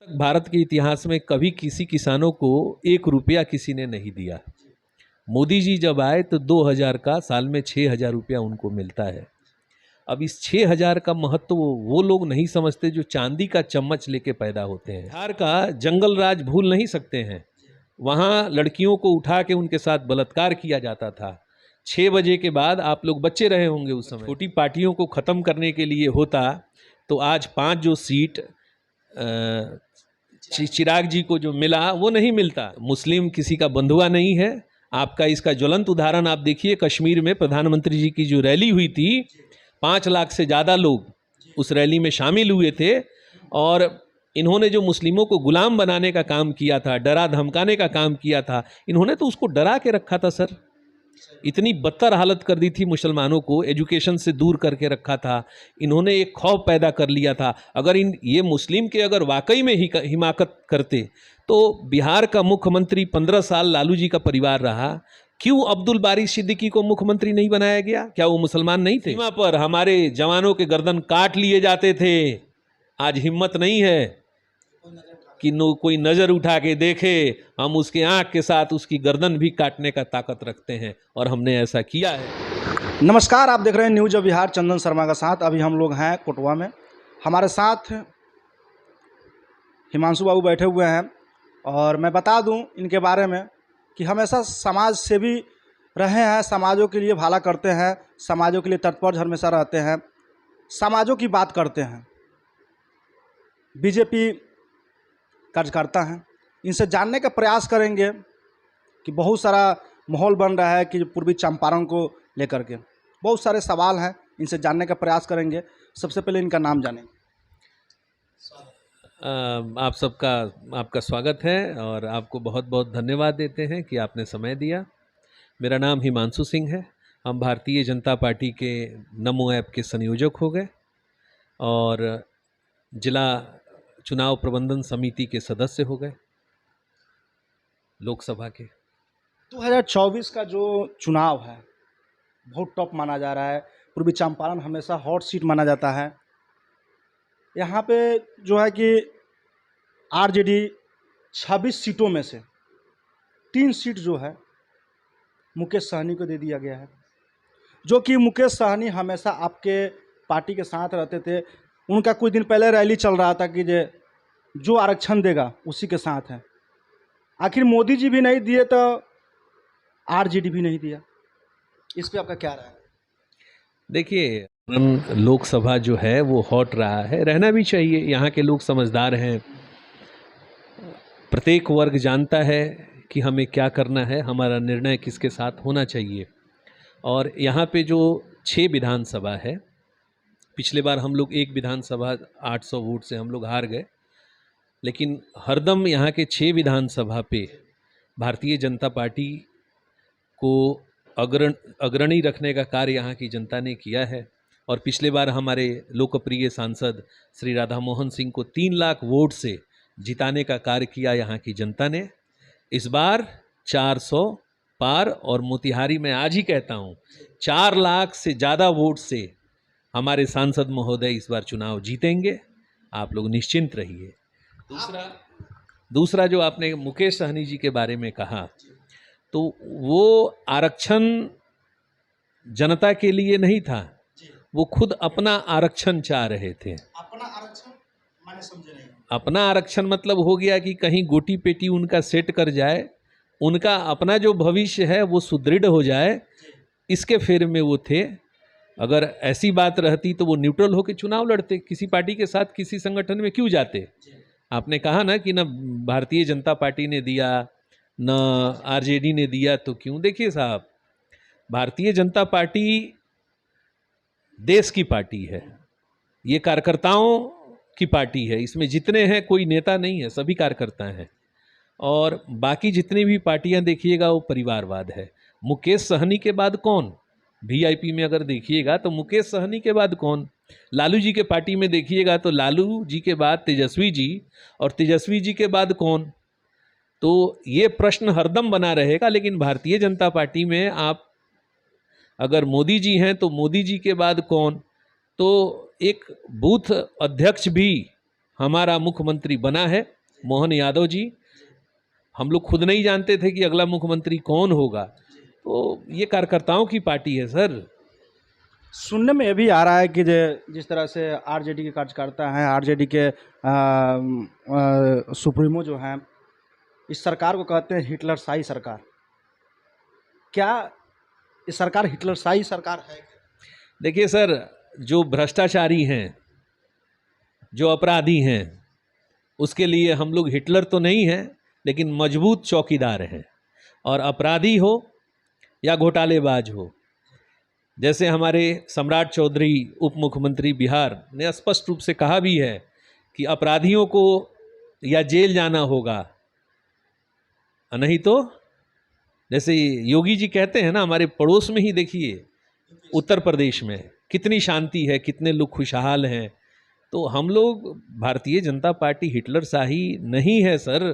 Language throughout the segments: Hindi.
भारत के इतिहास में कभी किसी किसानों को 1 रुपया किसी ने नहीं दिया। मोदी जी जब आए तो 2000 का साल में 6000 रुपया उनको मिलता है। अब इस 6000 का महत्व वो लोग नहीं समझते जो चांदी का चम्मच लेके पैदा होते हैं। बिहार का जंगल राज भूल नहीं सकते हैं। वहाँ लड़कियों को उठा के उनके साथ बलात्कार किया जाता था। 6 बजे के बाद आप लोग बच्चे रहे होंगे उस समय। छोटी पार्टियों को ख़त्म करने के लिए होता तो आज 5 जो सीट चिराग जी को जो मिला वो नहीं मिलता। मुस्लिम किसी का बंधुआ नहीं है। आपका इसका ज्वलंत उदाहरण आप देखिए, कश्मीर में प्रधानमंत्री जी की जो रैली हुई थी, 5 लाख से ज़्यादा लोग उस रैली में शामिल हुए थे और इन्होंने जो मुस्लिमों को गुलाम बनाने का काम किया था, डरा धमकाने का काम किया था, इन्होंने तो उसको डरा के रखा था सर। इतनी बदतर हालत कर दी थी मुसलमानों को, एजुकेशन से दूर करके रखा था। इन्होंने एक खौफ पैदा कर लिया था। अगर ये मुस्लिम के अगर वाकई में ही हिमाकत करते तो बिहार का मुख्यमंत्री 15 साल लालू जी का परिवार रहा, क्यों अब्दुल बारी सिद्दीकी को मुख्यमंत्री नहीं बनाया गया? क्या वो मुसलमान नहीं थे? सीमा पर हमारे जवानों के गर्दन काट लिए जाते थे। आज हिम्मत नहीं है कि कोई नज़र उठा के देखे। हम उसके आँख के साथ उसकी गर्दन भी काटने का ताकत रखते हैं और हमने ऐसा किया है। नमस्कार, आप देख रहे हैं न्यूज ऑफ बिहार, चंदन शर्मा का साथ। अभी हम लोग हैं कोटवा में। हमारे साथ हिमांशु बाबू बैठे हुए हैं और मैं बता दूं इनके बारे में कि हमेशा समाज सेवी रहे हैं, समाजों के लिए भला करते हैं, समाजों के लिए तत्पर हमेशा रहते हैं, समाजों की बात करते हैं। बीजेपी कार्यकर्ता हैं। इनसे जानने का प्रयास करेंगे कि बहुत सारा माहौल बन रहा है कि पूर्वी चंपारण को लेकर के बहुत सारे सवाल हैं, इनसे जानने का प्रयास करेंगे। सबसे पहले इनका नाम जानेंगे। आप सबका आपका स्वागत है और आपको बहुत बहुत धन्यवाद देते हैं कि आपने समय दिया। मेरा नाम हिमांशु सिंह है। हम भारतीय जनता पार्टी के नमो ऐप के संयोजक हो गए और जिला चुनाव प्रबंधन समिति के सदस्य हो गए लोकसभा के। 2024 का जो चुनाव है बहुत टफ माना जा रहा है। पूर्वी चंपारण हमेशा हॉट सीट माना जाता है। यहाँ पे जो है कि आरजेडी 26 सीटों में से 3 सीट जो है मुकेश सहनी को दे दिया गया है, जो कि मुकेश सहनी हमेशा आपके पार्टी के साथ रहते थे। उनका कुछ दिन पहले रैली चल रहा था कि जो आरक्षण देगा उसी के साथ है। आखिर मोदी जी भी नहीं दिए तो आरजेडी भी नहीं दिया। इस पे आपका क्या राय है? देखिए, लोकसभा जो है वो हॉट रहा है, रहना भी चाहिए। यहाँ के लोग समझदार हैं। प्रत्येक वर्ग जानता है कि हमें क्या करना है, हमारा निर्णय किसके साथ होना चाहिए। और यहाँ पे जो 6 विधानसभा है, पिछले बार हम लोग एक विधानसभा 800 वोट से हम लोग हार गए, लेकिन हरदम यहाँ के 6 विधानसभा पे भारतीय जनता पार्टी को अग्रणी रखने का कार्य यहाँ की जनता ने किया है। और पिछले बार हमारे लोकप्रिय सांसद श्री राधा मोहन सिंह को 3 लाख वोट से जिताने का कार्य किया यहाँ की जनता ने। इस बार 400 पार और मोतिहारी में आज ही कहता हूँ 4 लाख से ज़्यादा वोट से हमारे सांसद महोदय इस बार चुनाव जीतेंगे। आप लोग निश्चिंत रहिए। दूसरा जो आपने मुकेश सहनी जी के बारे में कहा, तो वो आरक्षण जनता के लिए नहीं था, वो खुद अपना आरक्षण चाह रहे थे। अपना आरक्षण मैंने समझे नहीं। अपना आरक्षण मतलब हो गया कि कहीं गोटी पेटी उनका सेट कर जाए, उनका अपना जो भविष्य है वो सुदृढ़ हो जाए, इसके फेर में वो थे। अगर ऐसी बात रहती तो वो न्यूट्रल होकर चुनाव लड़ते। किसी पार्टी के साथ किसी संगठन में क्यों जाते? आपने कहा ना कि न भारतीय जनता पार्टी ने दिया न आरजेडी ने दिया, तो क्यों? देखिए साहब, भारतीय जनता पार्टी देश की पार्टी है, ये कार्यकर्ताओं की पार्टी है। इसमें जितने हैं कोई नेता नहीं है, सभी कार्यकर्ता हैं। और बाकी जितनी भी पार्टियां देखिएगा वो परिवारवाद है। मुकेश सहनी के बाद कौन? वीआईपी में अगर देखिएगा तो मुकेश सहनी के बाद कौन? लालू जी के पार्टी में देखिएगा तो लालू जी के बाद तेजस्वी जी, और तेजस्वी जी के बाद कौन? तो ये प्रश्न हरदम बना रहेगा। लेकिन भारतीय जनता पार्टी में आप अगर मोदी जी हैं तो मोदी जी के बाद कौन? तो एक बूथ अध्यक्ष भी हमारा मुख्यमंत्री बना है मोहन यादव जी। हम लोग खुद नहीं जानते थे कि अगला मुख्यमंत्री कौन होगा, तो ये कार्यकर्ताओं की पार्टी है सर। सुनने में ये भी आ रहा है कि जिस तरह से आरजेडी के कार्यकर्ता हैं, आरजेडी के सुप्रीमो जो हैं, इस सरकार को कहते हैं हिटलरशाही सरकार। क्या इस सरकार हिटलरशाही सरकार है? देखिए सर, जो भ्रष्टाचारी हैं, जो अपराधी हैं, उसके लिए हम लोग हिटलर तो नहीं हैं, लेकिन मजबूत चौकीदार हैं। और अपराधी हो या घोटालेबाज हो, जैसे हमारे सम्राट चौधरी उप मुख्यमंत्री बिहार ने स्पष्ट रूप से कहा भी है कि अपराधियों को या जेल जाना होगा, नहीं तो जैसे योगी जी कहते हैं ना, हमारे पड़ोस में ही देखिए उत्तर प्रदेश में कितनी शांति है, कितने लोग खुशहाल हैं। तो हम लोग, भारतीय जनता पार्टी हिटलरशाही नहीं है सर।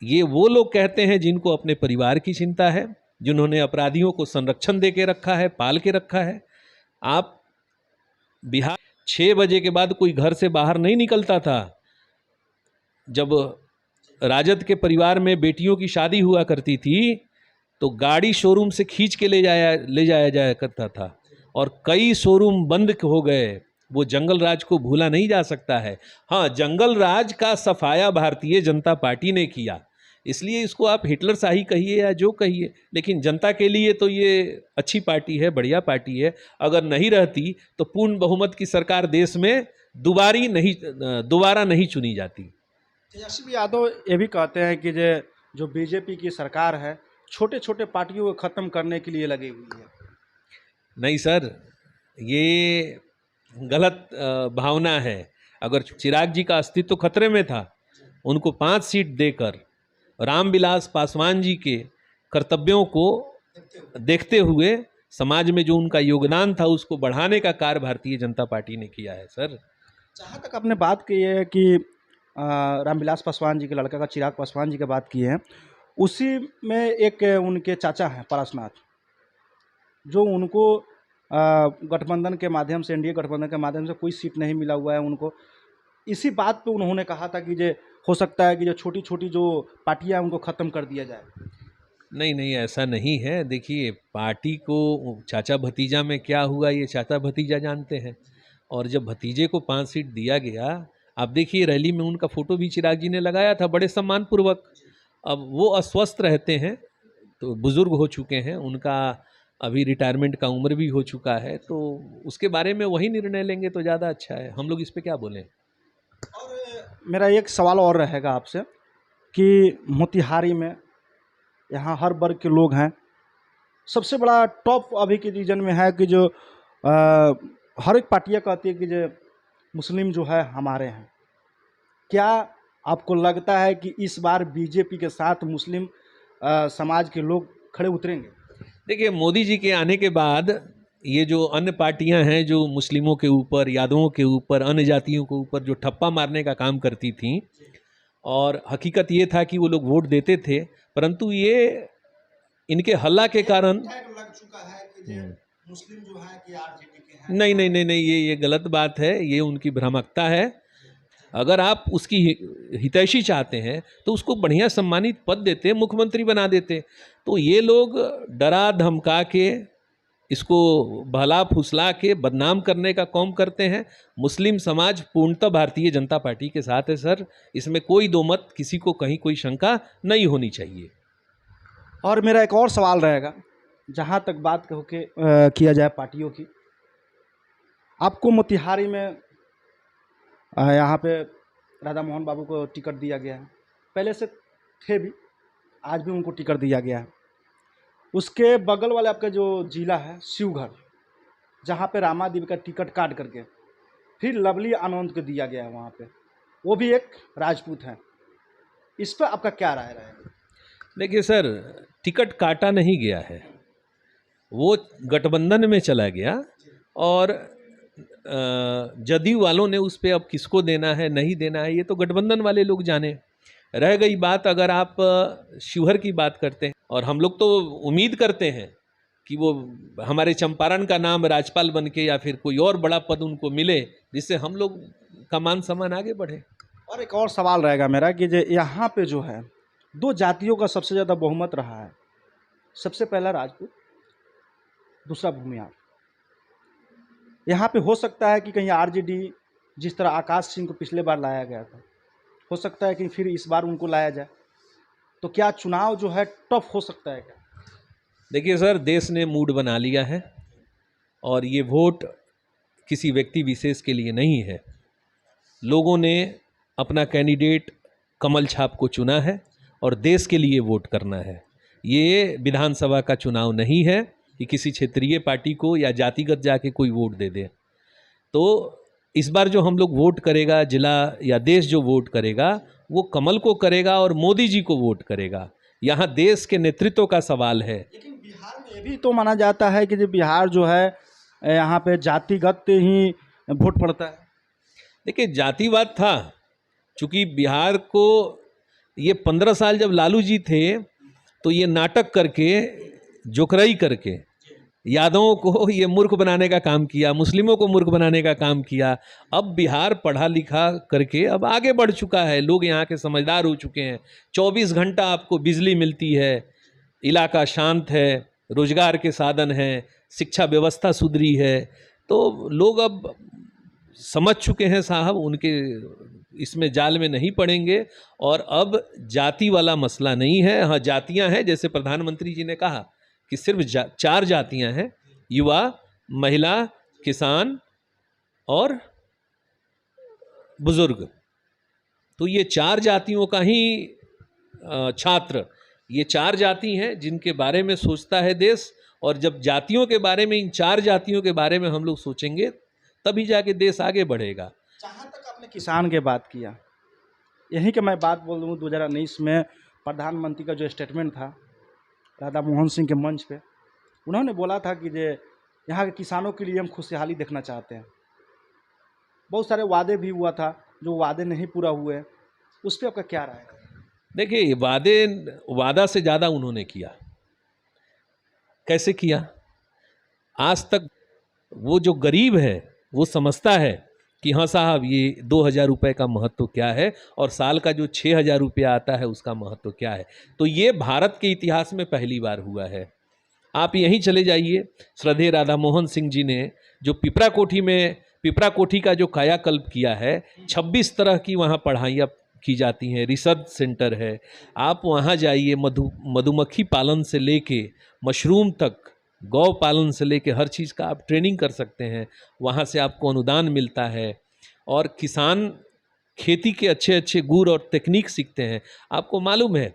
ये वो लोग कहते हैं जिनको अपने परिवार की चिंता है, जिन्होंने अपराधियों को संरक्षण दे के रखा है, पाल के रखा है। आप बिहार 6 बजे के बाद कोई घर से बाहर नहीं निकलता था। जब राजद के परिवार में बेटियों की शादी हुआ करती थी तो गाड़ी शोरूम से खींच के ले जाया जाया करता था, और कई शोरूम बंद हो गए। वो जंगल राज को भूला नहीं जा सकता है। हाँ, जंगल राज का सफाया भारतीय जनता पार्टी ने किया, इसलिए इसको आप हिटलरशाही कहिए या जो कहिए, लेकिन जनता के लिए तो ये अच्छी पार्टी है, बढ़िया पार्टी है। अगर नहीं रहती तो पूर्ण बहुमत की सरकार देश में दोबारा नहीं चुनी जाती। तेजस्वी यादव ये भी कहते हैं कि जो बीजेपी की सरकार है, छोटे छोटे पार्टियों को ख़त्म करने के लिए लगी हुई है। नहीं सर, ये गलत भावना है। अगर चिराग जी का अस्तित्व खतरे में था, उनको 5 सीट देकर रामविलास पासवान जी के कर्तव्यों को देखते हुए समाज में जो उनका योगदान था उसको बढ़ाने का कार्य भारतीय जनता पार्टी ने किया है सर। जहाँ तक आपने बात की है कि रामविलास पासवान जी के लड़का का चिराग पासवान जी की बात की है, उसी में एक उनके चाचा हैं पारसनाथ, जो उनको गठबंधन के माध्यम से, एनडीए गठबंधन के माध्यम से कोई सीट नहीं मिला हुआ है उनको। इसी बात पे उन्होंने कहा था कि हो सकता है कि जो छोटी छोटी जो पार्टियां उनको ख़त्म कर दिया जाए। नहीं नहीं, ऐसा नहीं है। देखिए, पार्टी को चाचा भतीजा में क्या हुआ ये चाचा भतीजा जानते हैं। और जब भतीजे को 5 सीट दिया गया, आप देखिए रैली में उनका फोटो भी चिराग जी ने लगाया था बड़े सम्मानपूर्वक। अब वो अस्वस्थ रहते हैं, तो बुज़ुर्ग हो चुके हैं, उनका अभी रिटायरमेंट का उम्र भी हो चुका है, तो उसके बारे में वही निर्णय लेंगे तो ज़्यादा अच्छा है। हम लोग इस पर क्या बोलें। और मेरा एक सवाल और रहेगा आपसे कि मोतिहारी में यहाँ हर वर्ग के लोग हैं, सबसे बड़ा टॉप अभी के रीजन में है कि जो हर एक पार्टियाँ कहती है कि जो मुस्लिम जो है हमारे हैं। क्या आपको लगता है कि इस बार बीजेपी के साथ मुस्लिम समाज के लोग खड़े उतरेंगे? देखिए, मोदी जी के आने के बाद ये जो अन्य पार्टियां हैं जो मुस्लिमों के ऊपर, यादवों के ऊपर, अन्य जातियों के ऊपर जो ठप्पा मारने का काम करती थीं, और हकीकत ये था कि वो लोग वोट देते थे, परंतु ये इनके हल्ला के कारण लग चुका है कि मुस्लिम जो है कि आरजेडी के हैं। नहीं नहीं नहीं नहीं, ये गलत बात है, ये उनकी भ्रामकता है। अगर आप उसकी हितैषी चाहते हैं तो उसको बढ़िया सम्मानित पद देते, मुख्यमंत्री बना देते। तो ये लोग डरा धमका के, इसको भला फुसला के बदनाम करने का काम करते हैं। मुस्लिम समाज पूर्णतः भारतीय जनता पार्टी के साथ है सर, इसमें कोई दो मत, किसी को कहीं कोई शंका नहीं होनी चाहिए। और मेरा एक और सवाल रहेगा, जहाँ तक बात किया जाए पार्टियों की, आपको मोतिहारी में यहाँ पे राधा मोहन बाबू को टिकट दिया गया है, पहले से थे भी, आज भी उनको टिकट दिया गया है। उसके बगल वाले आपका जो जिला है शिवघर, जहाँ पे रामादेवी का टिकट काट करके फिर लवली आनंद को दिया गया है, वहाँ पे वो भी एक राजपूत हैं। इस पर आपका क्या राय रहेगा? देखिए सर, टिकट काटा नहीं गया है, वो गठबंधन में चला गया, और जदयू वालों ने उस पर अब किसको देना है नहीं देना है ये तो गठबंधन वाले लोग जाने। रह गई बात, अगर आप शिवहर की बात करते हैं, और हम लोग तो उम्मीद करते हैं कि वो हमारे चंपारण का नाम राज्यपाल बन के या फिर कोई और बड़ा पद उनको मिले, जिससे हम लोग का मान सम्मान आगे बढ़े। और एक और सवाल रहेगा मेरा कि यहाँ पे जो है दो जातियों का सबसे ज़्यादा बहुमत रहा है, सबसे पहला राजपूत, दूसरा भूमिहार। यहाँ पे हो सकता है कि कहीं आरजेडी जिस तरह आकाश सिंह को पिछले बार लाया गया था, हो सकता है कि फिर इस बार उनको लाया जाए, तो क्या चुनाव जो है टफ हो सकता है क्या? देखिए सर, देश ने मूड बना लिया है और ये वोट किसी व्यक्ति विशेष के लिए नहीं है। लोगों ने अपना कैंडिडेट कमल छाप को चुना है और देश के लिए वोट करना है। ये विधानसभा का चुनाव नहीं है कि किसी क्षेत्रीय पार्टी को या जातिगत जाके कोई वोट दे दे। तो इस बार जो हम लोग वोट करेगा, जिला या देश जो वोट करेगा, वो कमल को करेगा और मोदी जी को वोट करेगा। यहाँ देश के नेतृत्व का सवाल है। लेकिन बिहार में ये भी तो माना जाता है कि जो बिहार जो है यहाँ पे जातिगत ही वोट पड़ता है। देखिए, जातिवाद था, चूँकि बिहार को ये 15 साल जब लालू जी थे तो ये नाटक करके, जोकराई करके यादवों को ये मूर्ख बनाने का काम किया, मुस्लिमों को मूर्ख बनाने का काम किया। अब बिहार पढ़ा लिखा करके अब आगे बढ़ चुका है, लोग यहाँ के समझदार हो चुके हैं। 24 घंटा आपको बिजली मिलती है, इलाका शांत है, रोजगार के साधन हैं, शिक्षा व्यवस्था सुधरी है। तो लोग अब समझ चुके हैं साहब, उनके इसमें जाल में नहीं पड़ेंगे। और अब जाति वाला मसला नहीं है। हाँ, जातियां हैं, जैसे प्रधानमंत्री जी ने कहा कि सिर्फ 4 जातियां हैं, युवा, महिला, किसान और बुजुर्ग। तो ये 4 जातियों का ही छात्र, ये 4 जाति हैं जिनके बारे में सोचता है देश। और जब जातियों के बारे में, इन 4 जातियों के बारे में हम लोग सोचेंगे, तभी जाके देश आगे बढ़ेगा। जहाँ तक आपने किसान के बात किया, यहीं के मैं बात बोल दूँ, 2019 में प्रधानमंत्री का जो स्टेटमेंट था राधा मोहन सिंह के मंच पे, उन्होंने बोला था कि यहाँ के किसानों के लिए हम खुशहाली देखना चाहते हैं। बहुत सारे वादे भी हुआ था, जो वादे नहीं पूरा हुए, उस पर आपका क्या राय है? देखिए, वादा से ज़्यादा उन्होंने किया। कैसे किया? आज तक वो जो गरीब है वो समझता है कि हाँ साहब, ये 2,000 रुपये का महत्व क्या है और साल का जो 6,000 रुपया आता है उसका महत्व क्या है। तो ये भारत के इतिहास में पहली बार हुआ है। आप यहीं चले जाइए, श्रद्धेय राधा मोहन सिंह जी ने जो पिपरा कोठी का जो कायाकल्प किया है, 26 तरह की वहाँ पढ़ाइयाँ की जाती हैं, रिसर्च सेंटर है। आप वहाँ जाइए, मधुमक्खी पालन से लेके मशरूम तक, गौ पालन से लेके हर चीज़ का आप ट्रेनिंग कर सकते हैं। वहाँ से आपको अनुदान मिलता है और किसान खेती के अच्छे अच्छे गुर और टेक्निक सीखते हैं। आपको मालूम है,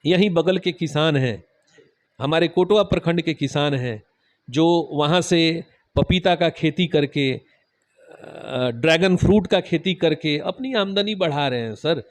यहीं बगल के किसान हैं, हमारे कोटवा प्रखंड के किसान हैं, जो वहाँ से पपीता का खेती करके, ड्रैगन फ्रूट का खेती करके अपनी आमदनी बढ़ा रहे हैं सर।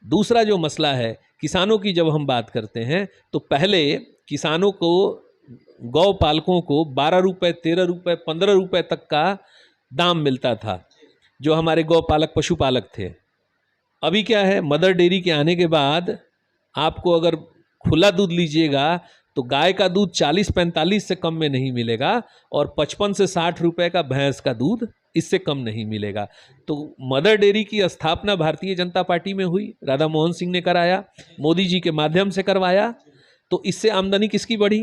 दूसरा जो मसला है किसानों की, जब हम बात करते हैं तो पहले किसानों को, गौ पालकों को 12 रुपये, 13 रुपये, 15 रुपये तक का दाम मिलता था, जो हमारे गौ पालक पशुपालक थे। अभी क्या है, मदर डेयरी के आने के बाद आपको अगर खुला दूध लीजिएगा तो गाय का दूध 40-45 से कम में नहीं मिलेगा और 55 से 60 रुपये का भैंस का दूध इससे कम नहीं मिलेगा। तो मदर डेयरी की स्थापना भारतीय जनता पार्टी में हुई, राधा मोहन सिंह ने कराया, मोदी जी के माध्यम से करवाया। तो इससे आमदनी किसकी बढ़ी?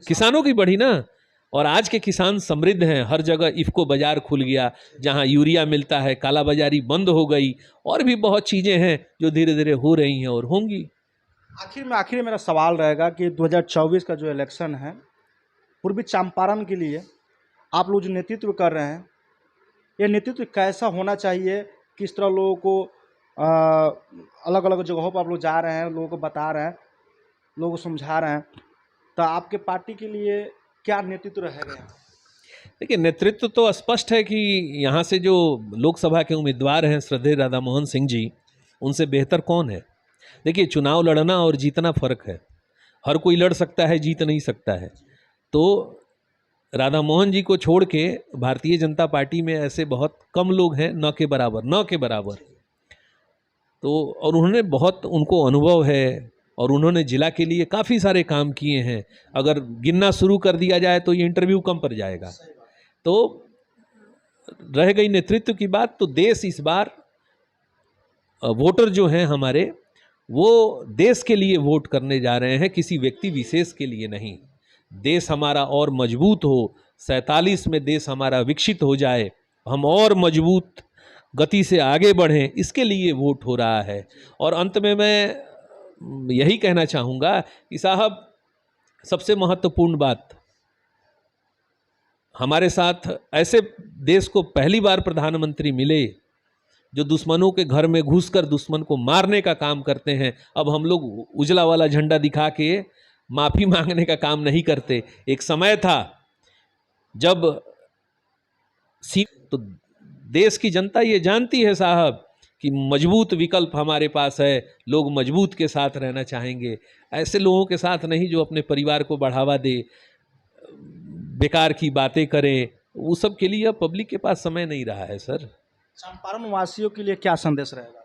किसानों की बढ़ी ना। और आज के किसान समृद्ध हैं, हर जगह इफ़को बाज़ार खुल गया, जहां यूरिया मिलता है, कालाबाजारी बंद हो गई, और भी बहुत चीज़ें हैं जो धीरे धीरे हो रही हैं और होंगी। आखिर में मेरा सवाल रहेगा कि 2024 का जो इलेक्शन है, पूर्वी चंपारण के लिए आप लोग जो नेतृत्व कर रहे हैं, ये नेतृत्व कैसा होना चाहिए? किस तरह लोगों को अलग अलग जगहों पर आप लोग जा रहे हैं, लोगों को बता रहे हैं, लोगों को समझा रहे हैं, तो आपके पार्टी के लिए क्या नेतृत्व रहेगा? देखिए, नेतृत्व तो स्पष्ट है कि यहाँ से जो लोकसभा के उम्मीदवार हैं श्रद्धेय राधा मोहन सिंह जी, उनसे बेहतर कौन है? देखिए, चुनाव लड़ना और जीतना फ़र्क है। हर कोई लड़ सकता है, जीत नहीं सकता है। तो राधा मोहन जी को छोड़ के भारतीय जनता पार्टी में ऐसे बहुत कम लोग हैं, न के बराबर। तो और उन्होंने बहुत, उनको अनुभव है और उन्होंने जिला के लिए काफ़ी सारे काम किए हैं। अगर गिनना शुरू कर दिया जाए तो ये इंटरव्यू कम पड़ जाएगा। तो रह गई नेतृत्व की बात, तो देश इस बार वोटर जो हैं हमारे, वो देश के लिए वोट करने जा रहे हैं, किसी व्यक्ति विशेष के लिए नहीं। देश हमारा और मजबूत हो, 47 में देश हमारा विकसित हो जाए, हम और मजबूत गति से आगे बढ़ें, इसके लिए वोट हो रहा है। और अंत में मैं यही कहना चाहूँगा कि साहब, सबसे महत्वपूर्ण बात, हमारे साथ ऐसे देश को पहली बार प्रधानमंत्री मिले जो दुश्मनों के घर में घुसकर दुश्मन को मारने का काम करते हैं। अब हम लोग उजला वाला झंडा दिखा के माफ़ी मांगने का काम नहीं करते। एक समय था जब तो देश की जनता ये जानती है साहब कि मजबूत विकल्प हमारे पास है, लोग मजबूत के साथ रहना चाहेंगे, ऐसे लोगों के साथ नहीं जो अपने परिवार को बढ़ावा दे, बेकार की बातें करें। वो सब के लिए अब पब्लिक के पास समय नहीं रहा है सर। चंपारण वासियों के लिए क्या संदेश रहेगा?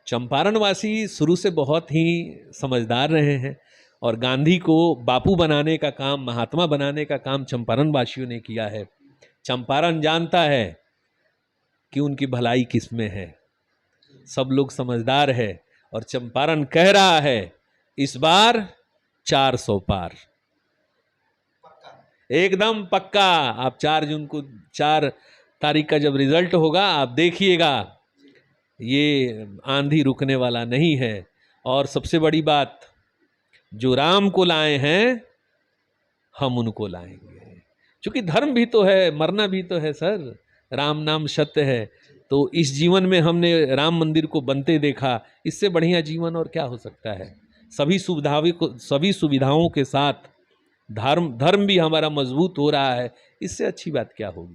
चंपारण वासी शुरू से बहुत ही समझदार रहे हैं और गांधी को बापू बनाने का काम, महात्मा बनाने का काम चंपारण वासियों ने किया है। चंपारण जानता है कि उनकी भलाई किस में है, सब लोग समझदार है और चंपारण कह रहा है इस बार 400 पार, एकदम पक्का। आप 4 जून को, 4 तारीख का जब रिजल्ट होगा, आप देखिएगा, ये आंधी रुकने वाला नहीं है। और सबसे बड़ी बात, जो राम को लाए हैं हम उनको लाएंगे, क्योंकि धर्म भी तो है, मरना भी तो है सर, राम नाम सत्य है। तो इस जीवन में हमने राम मंदिर को बनते देखा, इससे बढ़िया जीवन और क्या हो सकता है। सभी सुविधाओं के साथ धर्म भी हमारा मजबूत हो रहा है, इससे अच्छी बात क्या होगी।